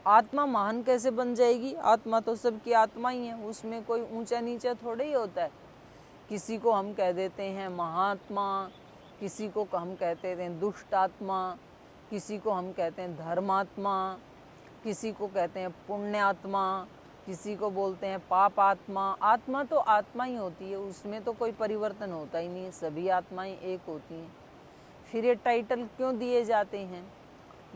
आत्मा महान कैसे बन जाएगी? आत्मा तो सबकी आत्मा ही है, उसमें कोई ऊंचा नीचा थोड़े ही होता है। किसी को हम कह देते हैं महात्मा, किसी को हम कहते हैं दुष्ट आत्मा, किसी को हम कहते हैं धर्मात्मा, किसी को कहते हैं पुण्यात्मा, किसी को बोलते हैं पाप आत्मा। आत्मा तो आत्मा ही होती है, उसमें तो कोई परिवर्तन होता ही नहीं, सभी आत्माएं एक होती हैं। फिर ये टाइटल क्यों दिए जाते हैं?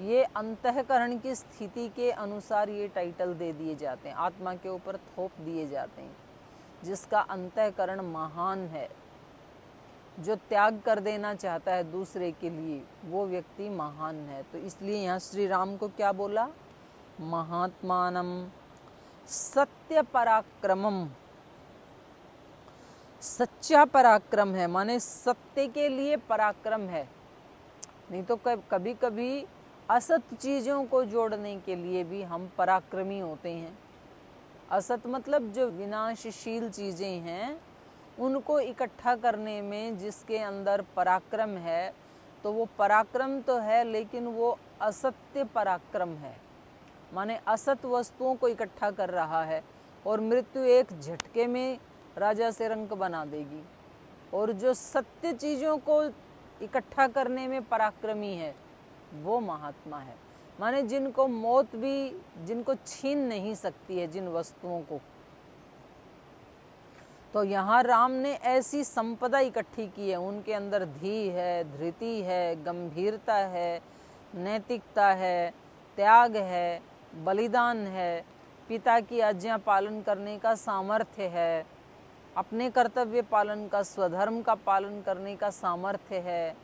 ये अंतःकरण की स्थिति के अनुसार ये टाइटल दे दिए जाते हैं, आत्मा के ऊपर थोप दिए जाते हैं। जिसका अंतःकरण महान है, जो त्याग कर देना चाहता है दूसरे के लिए, वो व्यक्ति महान है। तो इसलिए यहाँ श्री राम को क्या बोला? महात्मानम सत्य पराक्रमम। सच्चा पराक्रम है, माने सत्य के लिए पराक्रम है। नहीं तो कभी कभी असत चीज़ों को जोड़ने के लिए भी हम पराक्रमी होते हैं। असत मतलब जो विनाशशील चीज़ें हैं, उनको इकट्ठा करने में जिसके अंदर पराक्रम है, तो वो पराक्रम तो है, लेकिन वो असत्य पराक्रम है। माने असत वस्तुओं को इकट्ठा कर रहा है, और मृत्यु एक झटके में राजा से रंक बना देगी। और जो सत्य चीज़ों को इकट्ठा करने में पराक्रमी है, वो महात्मा है। माने जिनको मौत भी, जिनको छीन नहीं सकती है जिन वस्तुओं को। तो यहाँ राम ने ऐसी संपदा इकट्ठी की है, उनके अंदर धी है, धृति है, गंभीरता है, नैतिकता है, त्याग है, बलिदान है, पिता की आज्ञा पालन करने का सामर्थ्य है, अपने कर्तव्य पालन का, स्वधर्म का पालन करने का सामर्थ्य है,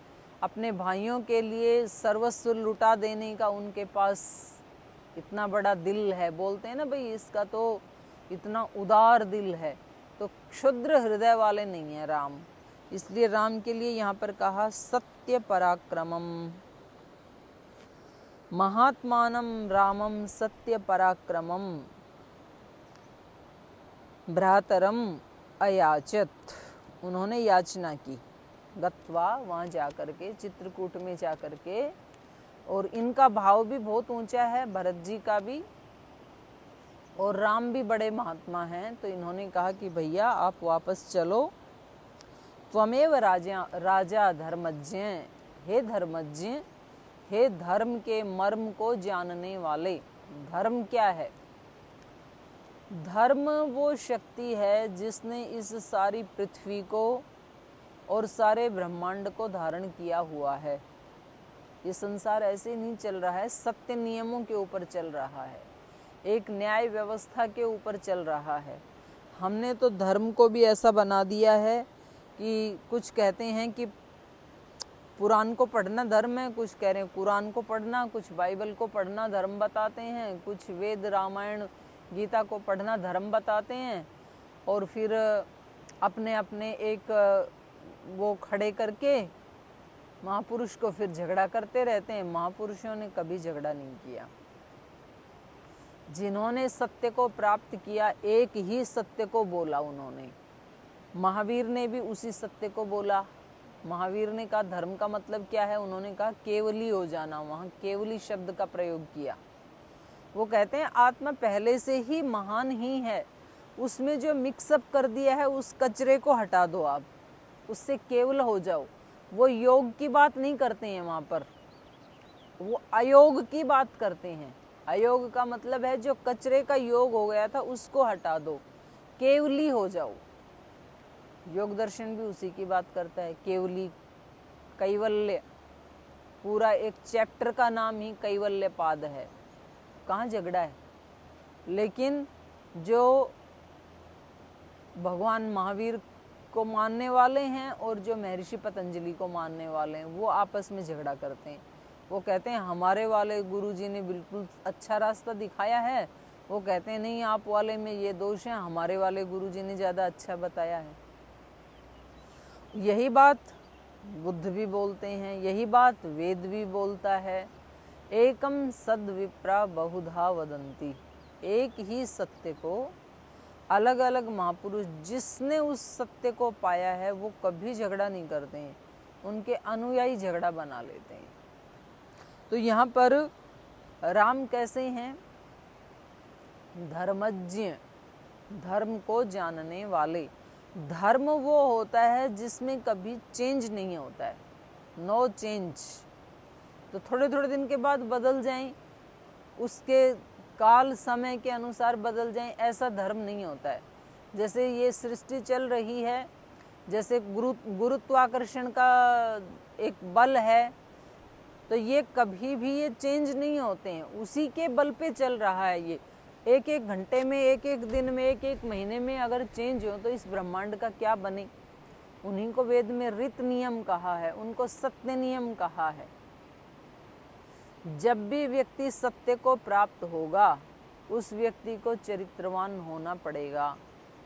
अपने भाइयों के लिए सर्वस्व लुटा देने का उनके पास इतना बड़ा दिल है। बोलते हैं ना भाई, इसका तो इतना उदार दिल है। तो क्षुद्र हृदय वाले नहीं है राम, इसलिए राम के लिए यहाँ पर कहा सत्य पराक्रमम। महात्मानम रामम सत्य पराक्रमम भ्रातरम अयाचत। उन्होंने याचना की, गत्वा, वहाँ जा कर के, चित्रकूट में जा कर के। और इनका भाव भी बहुत ऊंचा है, भरत जी का भी, और राम भी बड़े महात्मा हैं। तो इन्होंने कहा कि भैया आप वापस चलो। त्वमेव राजा धर्मज्ञ, हे धर्मज्ञ, हे धर्म के मर्म को जानने वाले। धर्म क्या है? धर्म वो शक्ति है जिसने इस सारी पृथ्वी को और सारे ब्रह्मांड को धारण किया हुआ है। ये संसार ऐसे नहीं चल रहा है, सत्य नियमों के ऊपर चल रहा है, एक न्याय व्यवस्था के ऊपर चल रहा है। हमने तो धर्म को भी ऐसा बना दिया है कि कुछ कहते हैं कि पुराण को पढ़ना धर्म है, कुछ कह रहे हैं कुरान को पढ़ना, कुछ बाइबल को पढ़ना धर्म बताते हैं, कुछ वेद रामायण गीता को पढ़ना धर्म बताते हैं। और फिर अपने अपने एक वो खड़े करके महापुरुष को फिर झगड़ा करते रहते हैं। महापुरुषों ने कभी झगड़ा नहीं किया। जिन्होंने सत्य को प्राप्त किया, एक ही सत्य को बोला उन्होंने। महावीर ने भी उसी सत्य को बोला। महावीर ने कहा धर्म का मतलब क्या है? उन्होंने कहा केवली हो जाना। वहाँ केवली शब्द का प्रयोग किया। वो कहते हैं आत्मा पहले से ही महान ही है, उसमें जो मिक्सअप कर दिया है उस कचरे को हटा दो, आप उससे केवल हो जाओ। वो योग की बात नहीं करते हैं वहाँ पर, वो अयोग की बात करते हैं। अयोग का मतलब है जो कचरे का योग हो गया था उसको हटा दो, केवली हो जाओ। योग दर्शन भी उसी की बात करता है, केवली, कैवल्य। पूरा एक चैप्टर का नाम ही कैवल्य पाद है। कहाँ झगड़ा है? लेकिन जो भगवान महावीर को मानने वाले हैं और जो महर्षि पतंजलि को मानने वाले हैं, वो आपस में झगड़ा करते हैं। वो कहते हैं हमारे वाले गुरुजी ने बिल्कुल अच्छा रास्ता दिखाया है, वो कहते हैं नहीं आप वाले में ये दोष है, हमारे वाले गुरुजी ने ज़्यादा अच्छा बताया है। यही बात बुद्ध भी बोलते हैं, यही बात वेद भी बोलता है। एकम सद विप्रा बहुधा वदंती। एक ही सत्य को अलग अलग महापुरुष जिसने उस सत्य को पाया है वो कभी झगड़ा नहीं करते हैं, उनके अनुयायी झगड़ा बना लेते हैं। तो यहाँ पर राम कैसे हैं? धर्मज्ञ, धर्म को जानने वाले। धर्म वो होता है जिसमें कभी चेंज नहीं होता है, नो चेंज। तो थोड़े थोड़े दिन के बाद बदल जाएं, उसके काल समय के अनुसार बदल जाएं, ऐसा धर्म नहीं होता है। जैसे ये सृष्टि चल रही है, जैसे गुरुत्वाकर्षण का एक बल है, तो ये कभी भी ये चेंज नहीं होते हैं, उसी के बल पे चल रहा है। ये एक एक घंटे में, एक एक दिन में, एक एक महीने में अगर चेंज हो तो इस ब्रह्मांड का क्या बने। उन्हीं को वेद में ऋत नियम कहा है, उनको सत्य नियम कहा है। जब भी व्यक्ति सत्य को प्राप्त होगा, उस व्यक्ति को चरित्रवान होना पड़ेगा,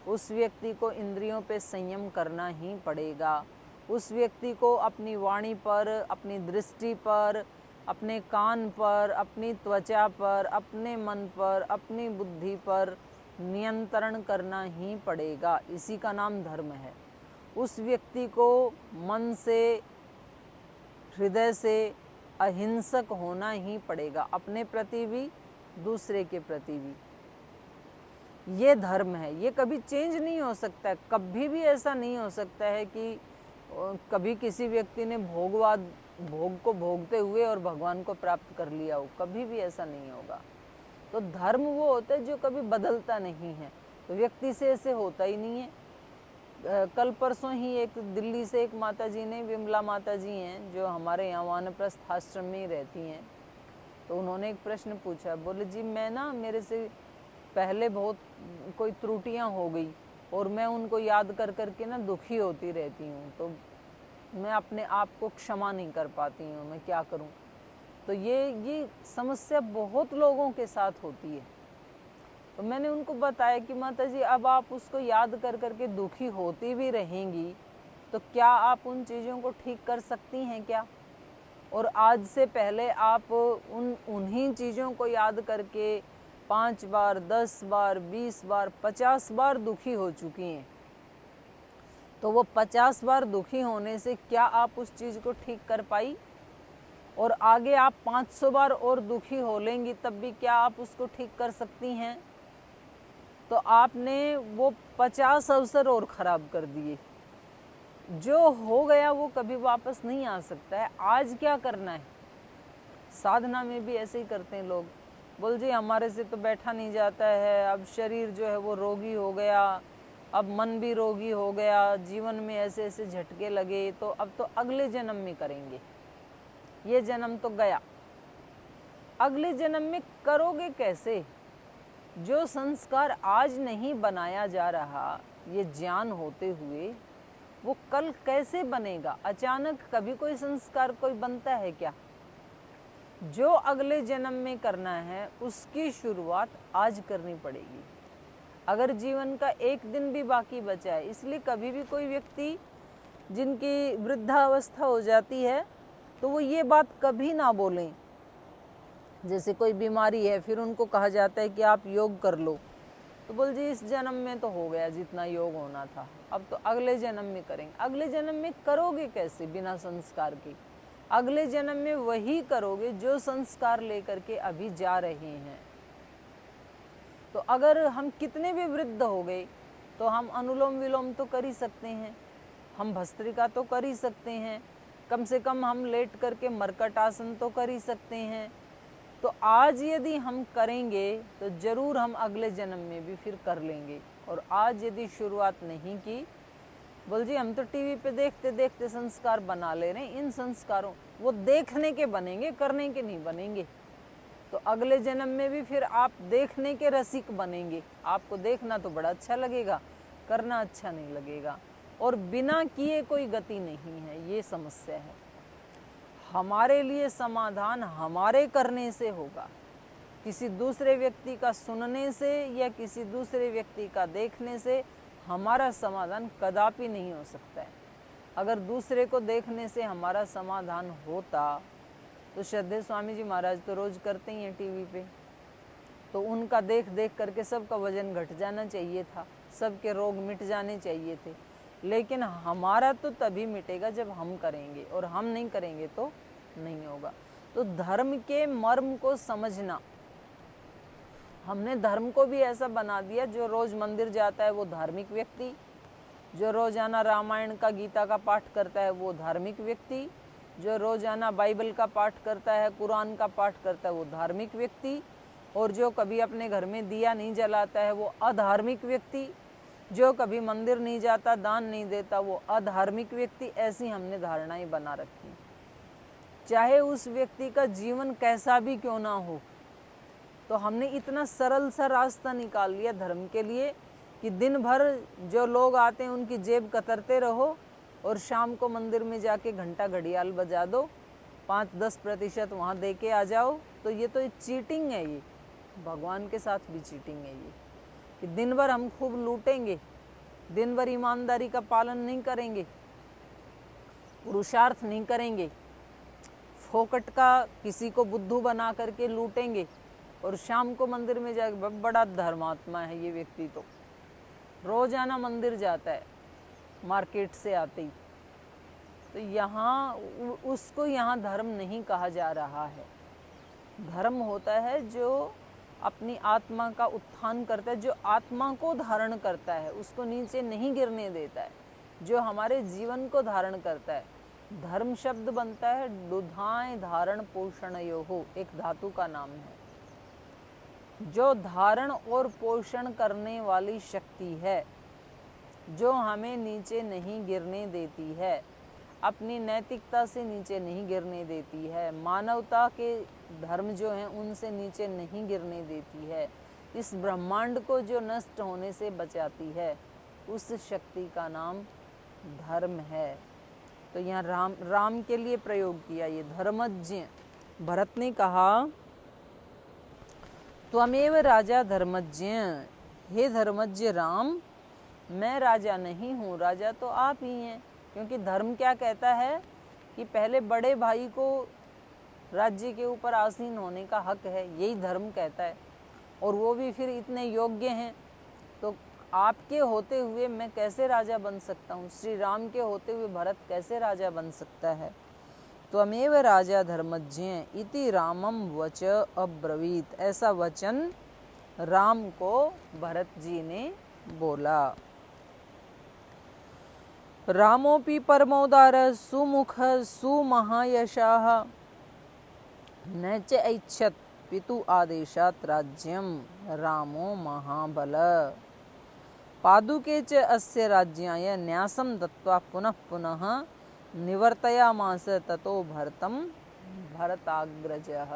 उस व्यक्ति को इंद्रियों पे संयम करना ही पड़ेगा, उस व्यक्ति को अपनी वाणी पर, अपनी दृष्टि पर, अपने कान पर, अपनी त्वचा पर, अपने मन पर, अपनी बुद्धि पर नियंत्रण करना ही पड़ेगा। इसी का नाम धर्म है। उस व्यक्ति को मन से, हृदय से अहिंसक होना ही पड़ेगा, अपने प्रति भी, दूसरे के प्रति भी। ये धर्म है, ये कभी चेंज नहीं हो सकता है। कभी भी ऐसा नहीं हो सकता है कि कभी किसी व्यक्ति ने भोग को भोगते हुए और भगवान को प्राप्त कर लिया हो, कभी भी ऐसा नहीं होगा। तो धर्म वो होता है जो कभी बदलता नहीं है, तो व्यक्ति से ऐसे होता ही नहीं है। कल परसों ही एक दिल्ली से एक माता जी ने, विमला माता जी हैं जो हमारे यहाँ वानप्रस्थ आश्रम में ही रहती हैं, तो उन्होंने एक प्रश्न पूछा। बोले जी मैं ना, मेरे से पहले बहुत कोई त्रुटियां हो गई और मैं उनको याद कर कर के ना दुखी होती रहती हूँ, तो मैं अपने आप को क्षमा नहीं कर पाती हूँ, मैं क्या करूँ। तो ये समस्या बहुत लोगों के साथ होती है। तो मैंने उनको बताया कि माता जी अब आप उसको याद कर कर के दुखी होती भी रहेंगी, तो क्या आप उन चीज़ों को ठीक कर सकती हैं क्या? और आज से पहले आप उन्हीं चीज़ों को याद करके 5 बार, 10 बार, 20 बार, 50 बार दुखी हो चुकी हैं, तो वो 50 बार दुखी होने से क्या आप उस चीज़ को ठीक कर पाई? और आगे आप 500 बार और दुखी हो लेंगी, तब भी क्या आप उसको ठीक कर सकती हैं? तो आपने वो 50 अवसर और ख़राब कर दिए। जो हो गया वो कभी वापस नहीं आ सकता है। आज क्या करना है? साधना में भी ऐसे ही करते हैं लोग। बोल जी हमारे से तो बैठा नहीं जाता है, अब शरीर जो है वो रोगी हो गया, अब मन भी रोगी हो गया, जीवन में ऐसे ऐसे झटके लगे, तो अब तो अगले जन्म में करेंगे, ये जन्म तो गया, अगले जन्म में करोगे कैसे? जो संस्कार आज नहीं बनाया जा रहा, ये ज्ञान होते हुए, वो कल कैसे बनेगा? अचानक कभी कोई संस्कार कोई बनता है क्या? जो अगले जन्म में करना है उसकी शुरुआत आज करनी पड़ेगी। अगर जीवन का एक दिन भी बाकी बचा है, इसलिए कभी भी कोई व्यक्ति जिनकी वृद्धावस्था हो जाती है तो वो ये बात कभी ना बोलें। जैसे कोई बीमारी है, फिर उनको कहा जाता है कि आप योग कर लो, तो बोल जी इस जन्म में तो हो गया जितना योग होना था, अब तो अगले जन्म में करेंगे। अगले जन्म में करोगे कैसे बिना संस्कार के? अगले जन्म में वही करोगे जो संस्कार लेकर के अभी जा रहे हैं। तो अगर हम कितने भी वृद्ध हो गए तो हम अनुलोम विलोम तो कर ही सकते हैं, हम भस्त्रिका तो कर ही सकते हैं, कम से कम हम लेट करके मरकट आसन तो कर ही सकते हैं। तो आज यदि हम करेंगे तो जरूर हम अगले जन्म में भी फिर कर लेंगे। और आज यदि शुरुआत नहीं की, बोल जी हम तो टीवी पे देखते देखते संस्कार बना ले रहे हैं, इन संस्कारों वो देखने के बनेंगे, करने के नहीं बनेंगे। तो अगले जन्म में भी फिर आप देखने के रसिक बनेंगे। आपको देखना तो बड़ा अच्छा लगेगा, करना अच्छा नहीं लगेगा। और बिना किए कोई गति नहीं है, ये समस्या है। हमारे लिए समाधान हमारे करने से होगा, किसी दूसरे व्यक्ति का सुनने से या किसी दूसरे व्यक्ति का देखने से हमारा समाधान कदापि नहीं हो सकता है। अगर दूसरे को देखने से हमारा समाधान होता तो श्रद्धेय स्वामी जी महाराज तो रोज करते ही हैं टीवी पे, तो उनका देख देख करके सबका वजन घट जाना चाहिए था, सबके रोग मिट जाने चाहिए थे। लेकिन हमारा तो तभी मिटेगा जब हम करेंगे, और हम नहीं करेंगे तो नहीं होगा। तो धर्म के मर्म को समझना, हमने धर्म को भी ऐसा बना दिया, जो रोज मंदिर जाता है वो धार्मिक व्यक्ति, जो रोजाना रामायण का गीता का पाठ करता है वो धार्मिक व्यक्ति, जो रोजाना बाइबल का पाठ करता है, कुरान का पाठ करता है वो धार्मिक व्यक्ति, और जो कभी अपने घर में दिया नहीं जलाता है वो अधार्मिक व्यक्ति, जो कभी मंदिर नहीं जाता, दान नहीं देता, वो अधार्मिक व्यक्ति। ऐसी हमने धारणाएं बना रखी, चाहे उस व्यक्ति का जीवन कैसा भी क्यों ना हो। तो हमने इतना सरल सा रास्ता निकाल लिया धर्म के लिए कि दिन भर जो लोग आते हैं उनकी जेब कतरते रहो, और शाम को मंदिर में जाके घंटा घड़ियाल बजा दो, 5-10% वहाँ दे के आ जाओ। तो ये तो चीटिंग है, ये भगवान के साथ भी चीटिंग है ये, कि दिन भर हम खूब लूटेंगे, दिन भर ईमानदारी का पालन नहीं करेंगे, पुरुषार्थ नहीं करेंगे, फोकट का किसी को बुद्धू बना करके लूटेंगे, और शाम को मंदिर में जाके बड़ा धर्मात्मा है ये व्यक्ति, तो रोजाना मंदिर जाता है मार्केट से आते ही। तो यहाँ उसको यहाँ धर्म नहीं कहा जा रहा है। धर्म होता है जो अपनी आत्मा का उत्थान करता है, जो आत्मा को धारण करता है, उसको नीचे नहीं गिरने देता है, जो हमारे जीवन को धारण करता है। धर्म शब्द बनता है दुधाएं धारण पोषणयोः, एक धातु का नाम है, जो धारण और पोषण करने वाली शक्ति है, जो हमें नीचे नहीं गिरने देती है, अपनी नैतिकता से नीचे नहीं गिरने देती है, मानवता के धर्म जो हैं उनसे नीचे नहीं गिरने देती है, इस ब्रह्मांड को जो नष्ट होने से बचाती है, उस शक्ति का नाम धर्म है। तो यहाँ राम के लिए प्रयोग किया ये धर्मज्ञ। भरत ने कहा त्वमेव राजा धर्मज्ञ, हे धर्मज्ञ राम, मैं राजा नहीं हूँ, राजा तो आप ही हैं। क्योंकि धर्म क्या कहता है कि पहले बड़े भाई को राज्य के ऊपर आसीन होने का हक है, यही धर्म कहता है, और वो भी फिर इतने योग्य हैं। तो आपके होते हुए मैं कैसे राजा बन सकता हूँ, श्री राम के होते हुए भरत कैसे राजा बन सकता है। त्वमेव राजा धर्मज्ञ इति रामम वच अब्रवीत, ऐसा वचन राम को भरत जी ने बोला। रामोपि परमोदार सुमुख सुमहायशाः न च ऐच्छत् पितु आदेशात् राज्यं रामो महाबल। पादुके च अस्य राज्याय न्यासं दत्त्वा पुनः पुनः निवर्तयामास ततो भरतं भरताग्रजः।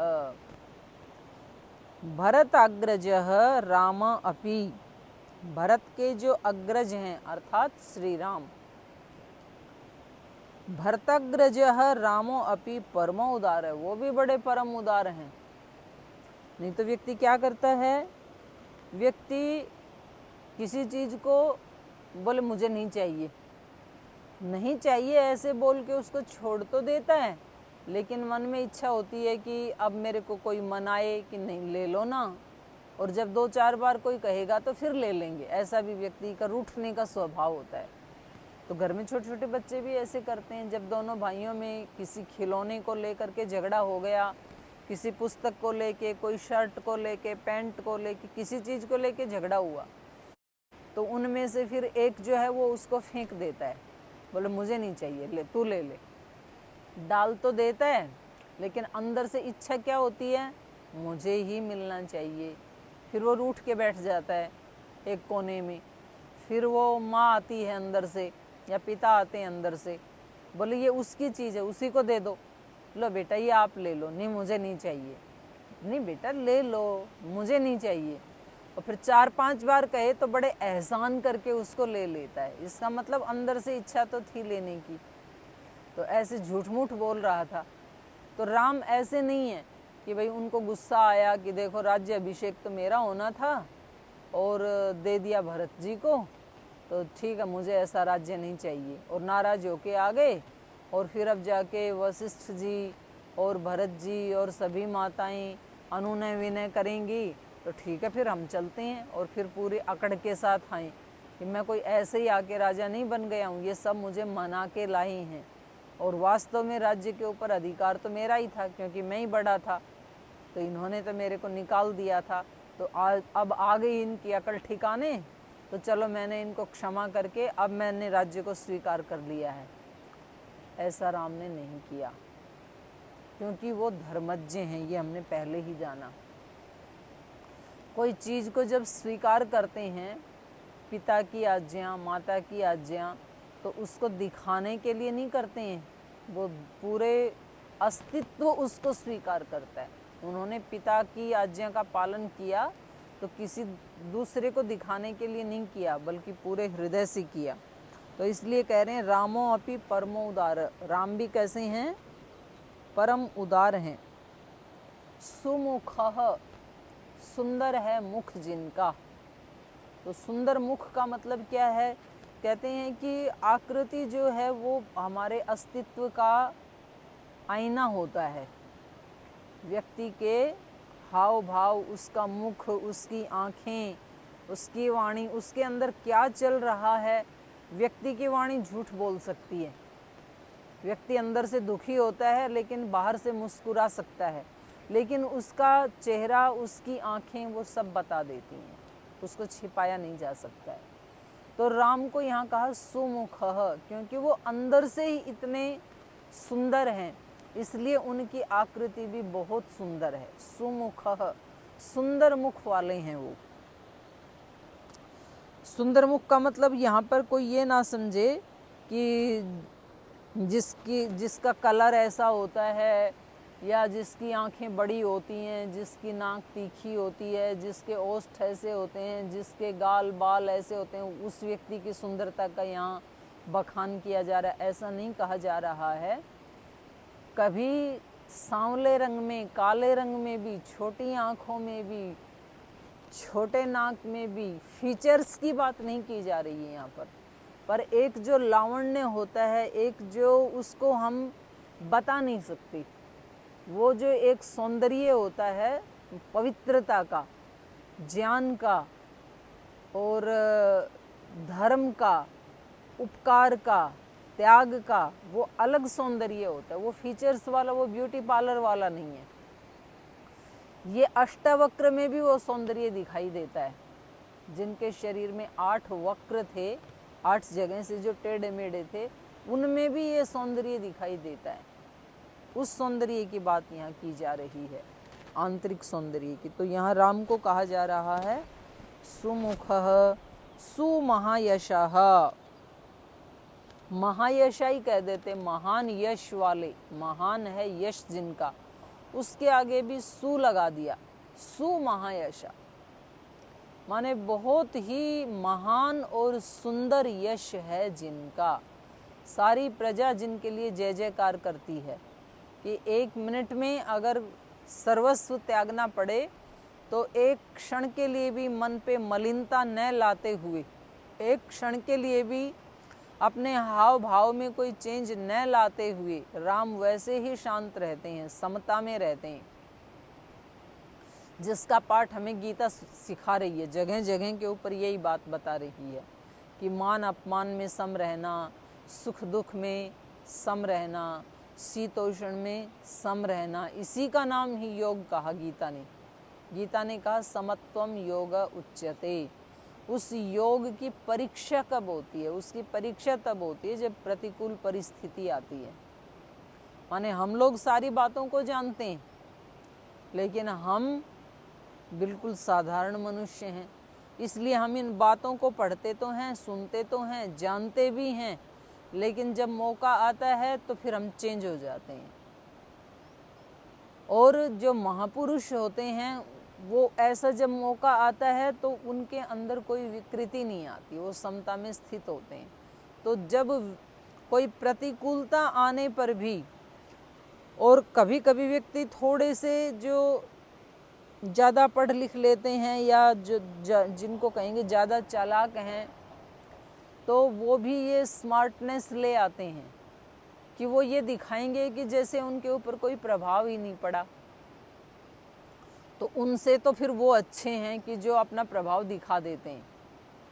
भरताग्रजः राम अपि, भरत के जो अग्रज हैं अर्थात श्री राम, भरताग्रजः रामो अपि परमो उदार है, वो भी बड़े परम उदार हैं। नहीं तो व्यक्ति क्या करता है, व्यक्ति किसी चीज को बोले मुझे नहीं चाहिए, नहीं चाहिए ऐसे बोल के उसको छोड़ तो देता है, लेकिन मन में इच्छा होती है कि अब मेरे को कोई मनाए कि नहीं ले लो ना, और जब 2-4 बार कोई कहेगा तो फिर ले लेंगे। ऐसा भी व्यक्ति का रूठने का स्वभाव होता है। तो घर में छोटे छोटे बच्चे भी ऐसे करते हैं, जब दोनों भाइयों में किसी खिलौने को लेकर के झगड़ा हो गया, किसी पुस्तक को लेके, कोई शर्ट को लेके, पैंट को लेके, किसी चीज़ को लेके झगड़ा हुआ, तो उनमें से फिर एक जो है वो उसको फेंक देता है, बोले मुझे नहीं चाहिए, ले तू ले ले। डाल तो देता है, लेकिन अंदर से इच्छा क्या होती है, मुझे ही मिलना चाहिए। फिर वो रूठ के बैठ जाता है एक कोने में। फिर वो माँ आती है अंदर से या पिता आते हैं अंदर से, बोले ये उसकी चीज़ है, उसी को दे दो, लो बेटा ये आप ले लो, नहीं मुझे नहीं चाहिए, नहीं बेटा ले लो, मुझे नहीं चाहिए। और फिर 4-5 बार कहे तो बड़े एहसान करके उसको ले लेता है। इसका मतलब अंदर से इच्छा तो थी लेने की, तो ऐसे झूठ मूठ बोल रहा था। तो राम ऐसे नहीं है कि भाई उनको गुस्सा आया कि देखो राज्य अभिषेक तो मेरा होना था और दे दिया भरत जी को, तो ठीक है मुझे ऐसा राज्य नहीं चाहिए, और नाराज होके आ गए। और फिर अब जाके वशिष्ठ जी और भरत जी और सभी माताएं अनुनय विनय करेंगी, तो ठीक है फिर हम चलते हैं। और फिर पूरी अकड़ के साथ आए कि मैं कोई ऐसे ही आके राजा नहीं बन गया हूँ, ये सब मुझे मना के लाए हैं, और वास्तव में राज्य के ऊपर अधिकार तो मेरा ही था क्योंकि मैं ही बड़ा था, तो इन्होंने तो मेरे को निकाल दिया था। तो आज अब आ गई इनकी अकल ठिकाने, तो चलो मैंने इनको क्षमा करके अब मैंने राज्य को स्वीकार कर लिया है। ऐसा राम ने नहीं किया, क्योंकि वो धर्मज्ञ हैं, ये हमने पहले ही जाना। कोई चीज़ को जब स्वीकार करते हैं, पिता की आज्ञा, माता की आज्ञा, तो उसको दिखाने के लिए नहीं करते हैं, वो पूरे अस्तित्व उसको स्वीकार करता है। उन्होंने पिता की आज्ञा का पालन किया तो किसी दूसरे को दिखाने के लिए नहीं किया, बल्कि पूरे हृदय से किया। तो इसलिए कह रहे हैं रामो अपि परमो उदार, राम भी कैसे हैं? परम उदार हैं। सुमुखः, सुंदर है मुख जिनका। तो सुंदर मुख का मतलब क्या है? कहते हैं कि आकृति जो है वो हमारे अस्तित्व का आईना होता है। व्यक्ति के हाव भाव, उसका मुख, उसकी आँखें, उसकी वाणी, उसके अंदर क्या चल रहा है। व्यक्ति की वाणी झूठ बोल सकती है। व्यक्ति अंदर से दुखी होता है लेकिन बाहर से मुस्कुरा सकता है, लेकिन उसका चेहरा, उसकी आँखें वो सब बता देती हैं, उसको छिपाया नहीं जा सकता है। तो राम को यहाँ कहा सुमुखः, क्योंकि वो अंदर से ही इतने सुंदर हैं, इसलिए उनकी आकृति भी बहुत सुंदर है। सुमुखः, सुंदर मुख वाले हैं वो। सुंदर मुख का मतलब यहाँ पर कोई ये ना समझे कि जिसका कलर ऐसा होता है, या जिसकी आंखें बड़ी होती हैं, जिसकी नाक तीखी होती है, जिसके ओष्ठ ऐसे होते हैं, जिसके गाल बाल ऐसे होते हैं, उस व्यक्ति की सुंदरता का यहाँ बखान किया जा रहा है। ऐसा नहीं कहा जा रहा है। कभी सांवले रंग में, काले रंग में भी, छोटी आँखों में भी, छोटे नाक में भी फीचर्स की बात नहीं की जा रही है यहाँ पर एक जो लावण्य होता है, एक जो उसको हम बता नहीं सकते, वो जो एक सौंदर्य होता है पवित्रता का, ज्ञान का और धर्म का, उपकार का, त्याग का, वो अलग सौंदर्य होता है। वो फीचर्स वाला, वो ब्यूटी पार्लर वाला नहीं है। ये अष्टवक्र में भी वो सौंदर्य दिखाई देता है। जिनके शरीर में 8 वक्र थे, 8 जगह से जो टेढ़े मेढ़े थे, उनमें भी ये सौंदर्य दिखाई देता है। उस सौंदर्य की बात यहाँ की जा रही है, आंतरिक सौंदर्य की। तो यहाँ राम को कहा जा रहा है सुमुखः सुमहायशः। महायशा ही कह देते, महान यश वाले, महान है यश जिनका, उसके आगे भी सु लगा दिया, सुमहायशा, माने बहुत ही महान और सुंदर यश है जिनका। सारी प्रजा जिनके लिए जय जयकार करती है कि 1 मिनट में अगर सर्वस्व त्यागना पड़े तो एक क्षण के लिए भी मन पे मलिनता न लाते हुए, एक क्षण के लिए भी अपने हाव भाव में कोई चेंज न लाते हुए राम वैसे ही शांत रहते हैं, समता में रहते हैं, जिसका पाठ हमें गीता सिखा रही है। जगह जगह के ऊपर यही बात बता रही है कि मान अपमान में सम रहना, सुख दुख में सम रहना, शीतोष्ण में सम रहना, इसी का नाम ही योग कहा गीता ने। गीता ने कहा समत्वम योग उच्यते। उस योग की परीक्षा कब होती है? उसकी परीक्षा तब होती है जब प्रतिकूल परिस्थिति आती है। माने हम लोग सारी बातों को जानते हैं, लेकिन हम बिल्कुल साधारण मनुष्य हैं, इसलिए हम इन बातों को पढ़ते तो हैं, सुनते तो हैं, जानते भी हैं, लेकिन जब मौका आता है तो फिर हम चेंज हो जाते हैं। और जो महापुरुष होते हैं वो ऐसा जब मौका आता है तो उनके अंदर कोई विकृति नहीं आती, वो समता में स्थित होते हैं। तो जब कोई प्रतिकूलता आने पर भी, और कभी कभी व्यक्ति थोड़े से जो ज़्यादा पढ़ लिख लेते हैं या जो जिनको कहेंगे ज़्यादा चालाक हैं, तो वो भी ये स्मार्टनेस ले आते हैं कि वो ये दिखाएंगे कि जैसे उनके ऊपर कोई प्रभाव ही नहीं पड़ा। तो उनसे तो फिर वो अच्छे हैं कि जो अपना प्रभाव दिखा देते हैं,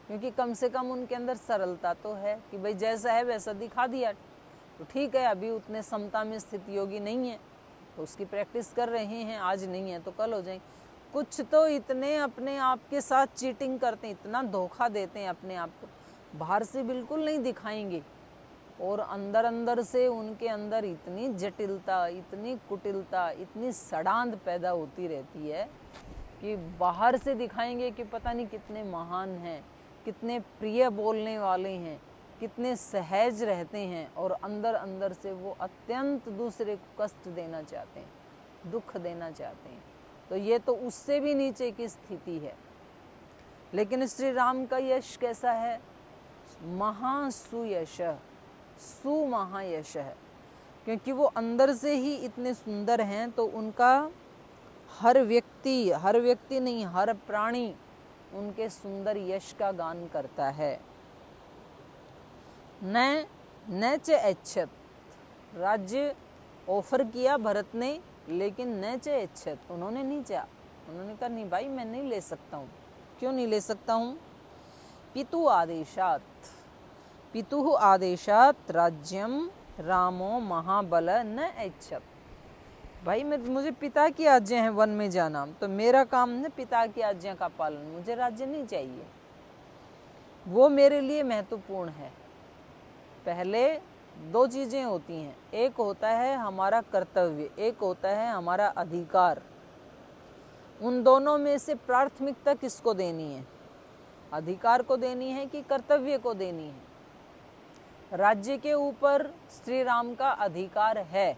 क्योंकि कम से कम उनके अंदर सरलता तो है कि भाई जैसा है वैसा दिखा दिया तो ठीक है। अभी उतने समता में स्थित योगी नहीं है तो उसकी प्रैक्टिस कर रहे हैं, आज नहीं है तो कल हो जाएंगे। कुछ तो इतने अपने आप के साथ चीटिंग करते हैं, इतना धोखा देते हैं अपने आप को, बाहर से बिल्कुल नहीं दिखाएंगे और अंदर अंदर से उनके अंदर इतनी जटिलता, इतनी कुटिलता, इतनी सड़ांध पैदा होती रहती है कि बाहर से दिखाएंगे कि पता नहीं कितने महान हैं, कितने प्रिय बोलने वाले हैं, कितने सहज रहते हैं, और अंदर अंदर से वो अत्यंत दूसरे को कष्ट देना चाहते हैं, दुख देना चाहते हैं। तो ये तो उससे भी नीचे की स्थिति है। लेकिन श्री राम का यश कैसा है? महासुयश, सुमहायश है, क्योंकि वो अंदर से ही इतने सुंदर हैं। तो उनका हर व्यक्ति नहीं, हर प्राणी उनके सुंदर यश का गान करता है। न च इच्छत, राज्य ऑफर किया भरत ने, लेकिन न च इच्छत, उन्होंने नहीं चाहा। उन्होंने कहा नहीं भाई, मैं नहीं ले सकता हूँ। क्यों नहीं ले सकता हूँ? पितुः आदेशात राज्यम रामो महाबल न इच्छत। भाई मुझे पिता की आज्ञा है वन में जाना, तो मेरा काम है पिता की आज्ञा का पालन, मुझे राज्य नहीं चाहिए, वो मेरे लिए महत्वपूर्ण है। पहले दो चीजें होती हैं, एक होता है हमारा कर्तव्य, एक होता है हमारा अधिकार। उन दोनों में से प्राथमिकता किसको देनी है? अधिकार को देनी है कि कर्तव्य को देनी है? राज्य के ऊपर श्री राम का अधिकार है,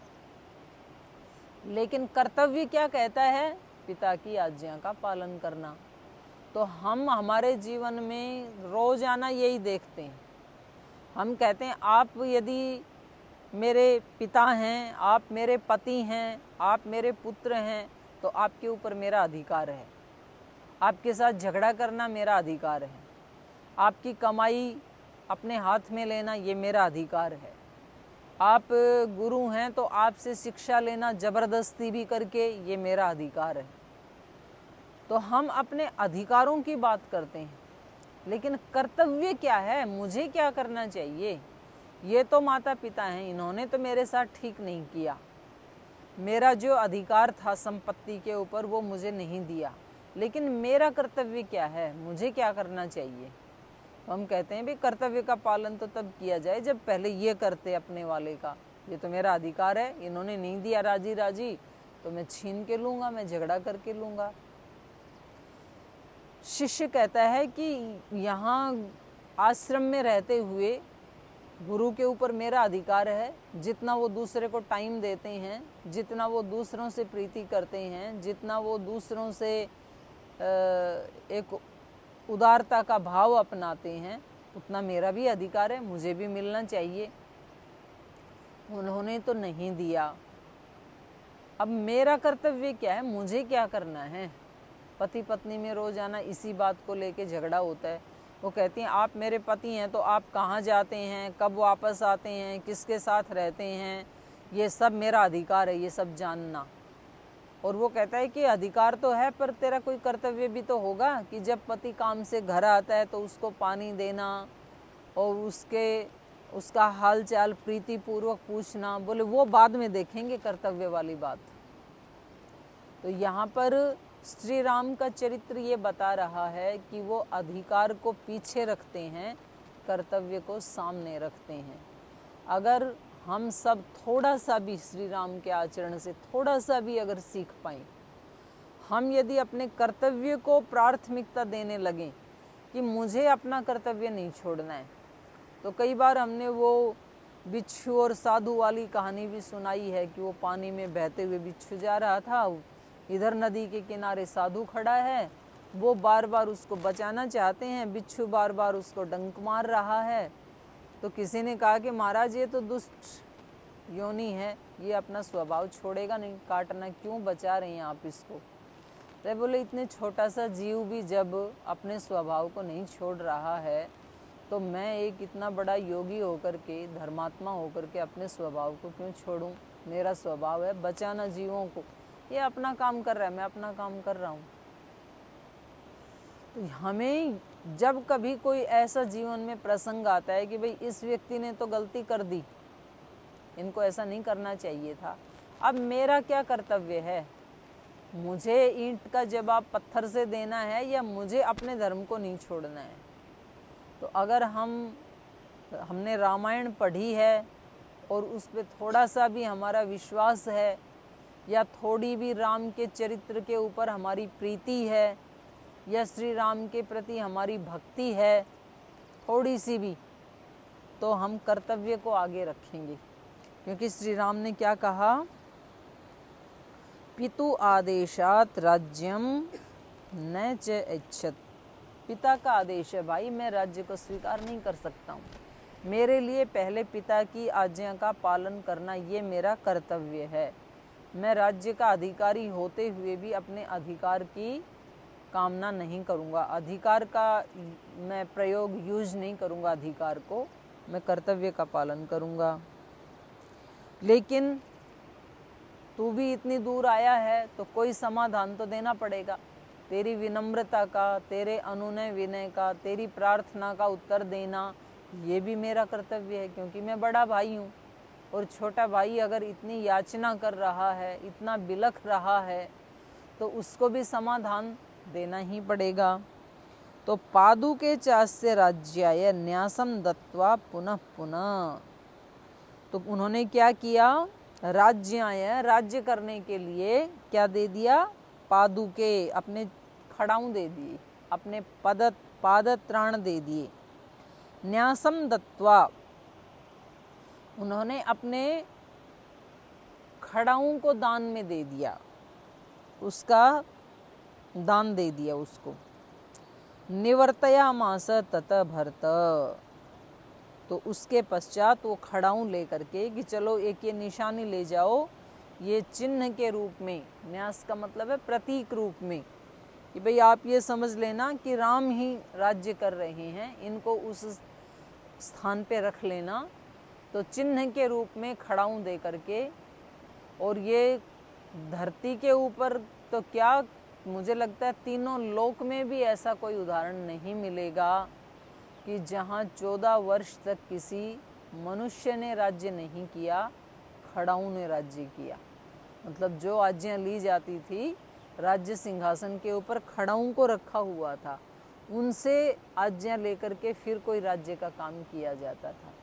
लेकिन कर्तव्य क्या कहता है? पिता की आज्ञा का पालन करना। तो हम हमारे जीवन में रोजाना यही देखते हैं। हम कहते हैं आप यदि मेरे पिता हैं, आप मेरे पति हैं, आप मेरे पुत्र हैं, तो आपके ऊपर मेरा अधिकार है। आपके साथ झगड़ा करना मेरा अधिकार है, आपकी कमाई अपने हाथ में लेना ये मेरा अधिकार है। आप गुरु हैं तो आपसे शिक्षा लेना जबरदस्ती भी करके ये मेरा अधिकार है। तो हम अपने अधिकारों की बात करते हैं, लेकिन कर्तव्य क्या है? मुझे क्या करना चाहिए? ये तो माता पिता हैं, इन्होंने तो मेरे साथ ठीक नहीं किया, मेरा जो अधिकार था संपत्ति के ऊपर वो मुझे नहीं दिया, लेकिन मेरा कर्तव्य क्या है? मुझे क्या करना चाहिए? हम कहते हैं भी कर्तव्य का पालन तो तब किया जाए जब पहले ये करते अपने वाले का। ये तो मेरा अधिकार है, इन्होंने नहीं दिया राजी राजी, तो मैं छीन के लूँगा, मैं झगड़ा करके लूँगा। शिष्य कहता है कि यहाँ आश्रम में रहते हुए गुरु के ऊपर मेरा अधिकार है, जितना वो दूसरे को टाइम देते हैं, जितना वो दूसरों से प्रीति करते हैं, जितना वो दूसरों से एक उदारता का भाव अपनाते हैं, उतना मेरा भी अधिकार है, मुझे भी मिलना चाहिए। उन्होंने तो नहीं दिया। अब मेरा कर्तव्य क्या है? मुझे क्या करना है? पति पत्नी में रोजाना इसी बात को लेके झगड़ा होता है। वो कहती हैं आप मेरे पति हैं तो आप कहाँ जाते हैं, कब वापस आते हैं, किसके साथ रहते हैं, ये सब मेरा अधिकार है, ये सब जानना। और वो कहता है कि अधिकार तो है, पर तेरा कोई कर्तव्य भी तो होगा कि जब पति काम से घर आता है तो उसको पानी देना और उसका हाल चाल प्रीति पूर्वक पूछना। बोले वो बाद में देखेंगे कर्तव्य वाली बात। तो यहाँ पर श्री राम का चरित्र ये बता रहा है कि वो अधिकार को पीछे रखते हैं, कर्तव्य को सामने रखते हैं। अगर हम सब थोड़ा सा भी श्री राम के आचरण से थोड़ा सा भी अगर सीख पाएं, हम यदि अपने कर्तव्य को प्राथमिकता देने लगें कि मुझे अपना कर्तव्य नहीं छोड़ना है। तो कई बार हमने वो बिच्छू और साधु वाली कहानी भी सुनाई है कि वो पानी में बहते हुए बिच्छू जा रहा था, इधर नदी के किनारे साधु खड़ा है, वो बार बार उसको बचाना चाहते हैं, बिच्छू बार बार उसको डंक मार रहा है। तो किसी ने कहा कि महाराज ये तो दुष्ट योनि है, ये अपना स्वभाव छोड़ेगा नहीं, काटना क्यों बचा रहे हैं आप इसको? तो बोले इतने छोटा सा जीव भी जब अपने स्वभाव को नहीं छोड़ रहा है, तो मैं एक इतना बड़ा योगी होकर के, धर्मात्मा होकर के अपने स्वभाव को क्यों छोड़ूं? मेरा स्वभाव है बचाना जीवों को, ये अपना काम कर रहा है, मैं अपना काम कर रहा हूँ। तो हमें जब कभी कोई ऐसा जीवन में प्रसंग आता है कि भाई इस व्यक्ति ने तो गलती कर दी, इनको ऐसा नहीं करना चाहिए था, अब मेरा क्या कर्तव्य है? मुझे ईंट का जवाब पत्थर से देना है या मुझे अपने धर्म को नहीं छोड़ना है। तो अगर हमने रामायण पढ़ी है और उस पर थोड़ा सा भी हमारा विश्वास है या थोड़ी भी राम के चरित्र के ऊपर हमारी प्रीति है या श्री राम के प्रति हमारी भक्ति है थोड़ी सी भी, तो हम कर्तव्य को आगे रखेंगे। क्योंकि श्री राम ने क्या कहा, पितु आदेशात राज्यम न च इच्छत। पिता का आदेश है भाई, मैं राज्य को स्वीकार नहीं कर सकता हूँ। मेरे लिए पहले पिता की आज्ञा का पालन करना ये मेरा कर्तव्य है। मैं राज्य का अधिकारी होते हुए भी अपने अधिकार की कामना नहीं करूँगा, अधिकार का मैं प्रयोग यूज नहीं करूँगा, अधिकार को मैं कर्तव्य का पालन करूँगा। लेकिन तू भी इतनी दूर आया है तो कोई समाधान तो देना पड़ेगा। तेरी विनम्रता का, तेरे अनुनय विनय का, तेरी प्रार्थना का उत्तर देना ये भी मेरा कर्तव्य है, क्योंकि मैं बड़ा भाई हूँ। और छोटा भाई अगर इतनी याचना कर रहा है, इतना बिलख रहा है, तो उसको भी समाधान देना ही पड़ेगा। तो पादुके चास्य राज्याय न्यासम दत्वा पुनः पुनः। तो उन्होंने क्या किया, राज्याय, राज्य करने के लिए क्या दे दिया, पादुके, अपने खड़ाऊं दे दिए, अपने पादत्राण दे दिए। न्यासम दत्वा, उन्होंने अपने खड़ाऊं को दान में दे दिया, उसका दान दे दिया उसको। निवर्तयामास ततः भरत। तो उसके पश्चात वो खड़ाऊं लेकर के कि चलो एक ये निशानी ले जाओ, ये चिन्ह के रूप में, न्यास का मतलब है प्रतीक रूप में, कि भाई आप ये समझ लेना कि राम ही राज्य कर रहे हैं, इनको उस स्थान पे रख लेना। तो चिन्ह के रूप में खड़ाऊं दे करके, और ये धरती के ऊपर तो क्या, मुझे लगता है तीनों लोक में भी ऐसा कोई उदाहरण नहीं मिलेगा कि जहाँ 14 वर्ष तक किसी मनुष्य ने राज्य नहीं किया, खड़ाऊं ने राज्य किया। मतलब जो आज्ञा ली जाती थी, राज्य सिंहासन के ऊपर खड़ाऊं को रखा हुआ था, उनसे आज्ञा लेकर के फिर कोई राज्य का काम किया जाता था।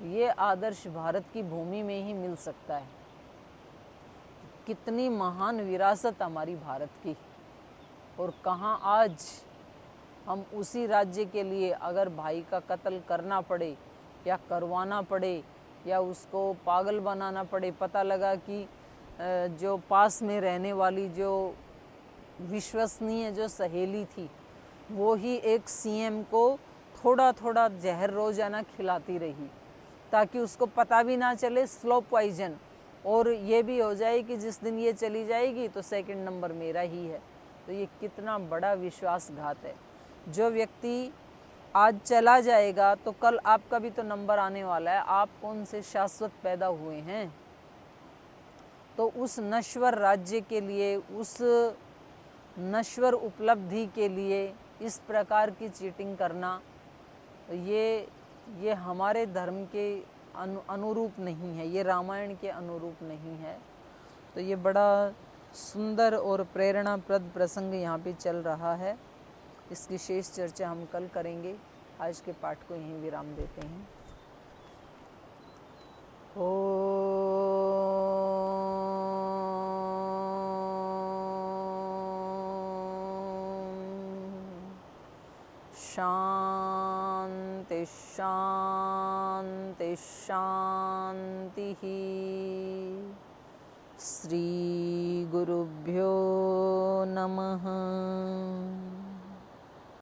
ये आदर्श भारत की भूमि में ही मिल सकता है। कितनी महान विरासत हमारी भारत की, और कहाँ आज हम उसी राज्य के लिए अगर भाई का कत्ल करना पड़े या करवाना पड़े या उसको पागल बनाना पड़े, पता लगा कि जो पास में रहने वाली जो विश्वसनीय जो सहेली थी वो ही एक सीएम को थोड़ा थोड़ा जहर रोजाना खिलाती रही, ताकि उसको पता भी ना चले, स्लो पॉइजन, और ये भी हो जाए कि जिस दिन ये चली जाएगी तो सेकंड नंबर मेरा ही है। तो ये कितना बड़ा विश्वासघात है। जो व्यक्ति आज चला जाएगा तो कल आपका भी तो नंबर आने वाला है। आप कौन से शाश्वत पैदा हुए हैं? तो उस नश्वर राज्य के लिए, उस नश्वर उपलब्धि के लिए इस प्रकार की चीटिंग करना, ये हमारे धर्म के अनुरूप नहीं है, ये रामायण के अनुरूप नहीं है। तो ये बड़ा सुंदर और प्रेरणाप्रद प्रसंग यहाँ पे चल रहा है। इसकी शेष चर्चा हम कल करेंगे। आज के पाठ को यहीं विराम देते हैं। शांति शांति शांति। श्री गुरुभ्यो नमः।